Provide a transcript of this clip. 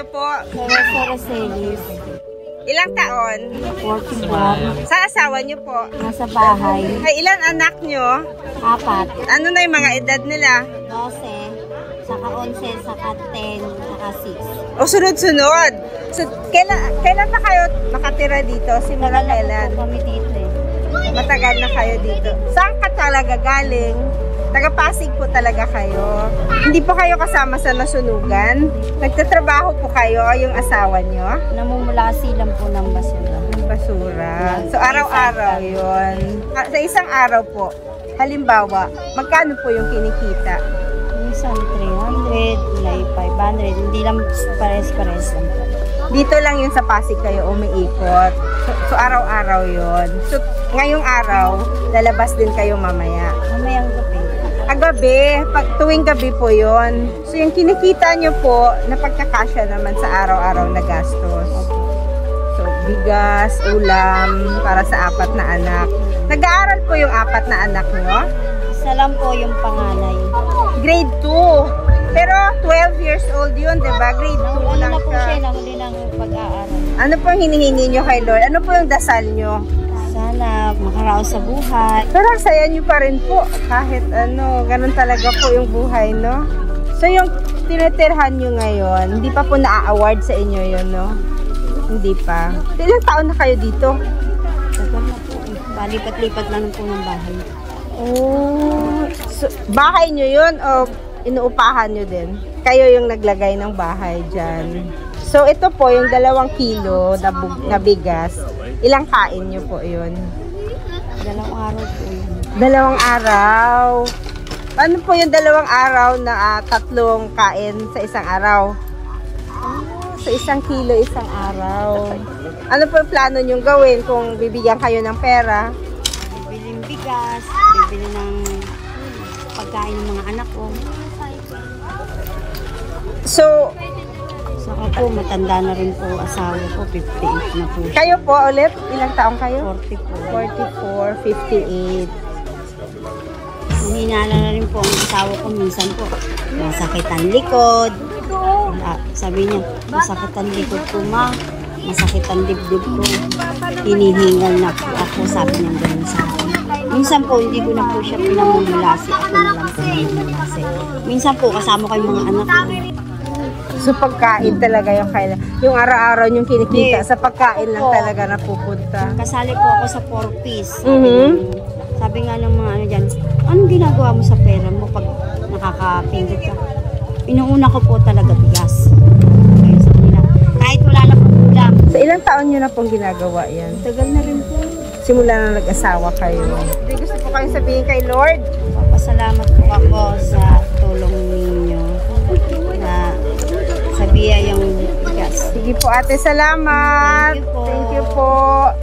nyo po? Teresa Roselis. Ilang taon? 44. Sa asawa nyo po? Nasa bahay. Ay, ilan anak nyo? 4. Ano na yung mga edad nila? 12. Saka 11. Saka 10. Saka 6. O sunod-sunod. So, kailan na kayo nakatira dito? Simula kailan? Kami dito eh. Matagal na kayo dito. Saan ka talaga galing? Taga-Pasig po talaga kayo. Hindi po kayo kasama sa nasunugan? Nagtatrabaho po kayo, yung asawa nyo? Namumulasi lang po ng basura. Yung basura. So, araw-araw yun. Sa isang araw po, halimbawa, magkano po yung kinikita? Minsan 300, may 500. Hindi lang pares-pares lang po. Dito lang yun sa Pasig kayo umiikot. So araw-araw yun. So, ngayong araw, lalabas din kayo mamaya. Mamayang gabi. Gabi, tuwing gabi po yun. So, yung kinikita nyo po, napagkakasya naman sa araw-araw na gastos. So, bigas, ulam, para sa 4 na anak. Nag-aaral po yung 4 na anak nyo? Isa lang po yung panganay. Grade 2. Pero 12 years old yun, diba? Grade 2 lang na po siya. siya, nahuli ng pag-aaral. Ano po ang hinihingi nyo kay Lord? Ano po yung dasal nyo? Sana makaraos sa buhay. Pero ang saya nyo pa rin po. Kahit ano, ganun talaga po yung buhay, no? So yung tinitirhan nyo ngayon, hindi pa po na-award sa inyo yun, no? Hindi pa. So, ilang taon na kayo dito? Tagal na po. Palipat-lipat lang po ng bahay. Oh. So, bahay nyo yun o inuupahan nyo din? Kayo yung naglagay ng bahay dyan. So ito po yung 2 kilo na bigas. Ilang kain nyo po yun? 2 araw po yun. 2 araw. Ano po yung 2 araw na 3 kain sa isang araw? Sa 1 kilo isang araw. Ano po yung plano nyong gawin kung bibigyan kayo ng pera? Bibili ng bigas, bibili ng pagkain ng mga anak ko. So, Saka po, matanda na rin po asawa ko, 58 na po. kayo po ulit, ilang taong kayo? 44. 44, 58. Hinala na rin po ang asawa ko minsan po. Masakit ang likod. Sabi niya, masakit ang likod ko ma. Masakit ang dibdib ko. Hinihingal na po ako, sabi niya gano'n sa akin. Minsan po, hindi ko na po siya pinamumulasi. Ako na lang po namumulasi. Minsan po, kasama ko yung mga anak ko. So pagkain talaga yung kailan. Yung araw-araw yung kinikita, sa pagkain lang talaga napupunta. Kasali po ako sa 4-piece. Sabi nga ng mga ano dyan, anong ginagawa mo sa pera mo pag nakakapindot ka? Inuuna ko po talaga bigas. Kaya sa kanila, kahit wala na po ulam. Sa ilang taon nyo na pong ginagawa yan? Tagal na rin po. Simula na nag-asawa kayo. Gusto po kayong sabihin kay Lord? Papasalamat po ako sa tulong ninyo na sabiya yung bigas. Sige po ate, salamat. Thank you po. Thank you po.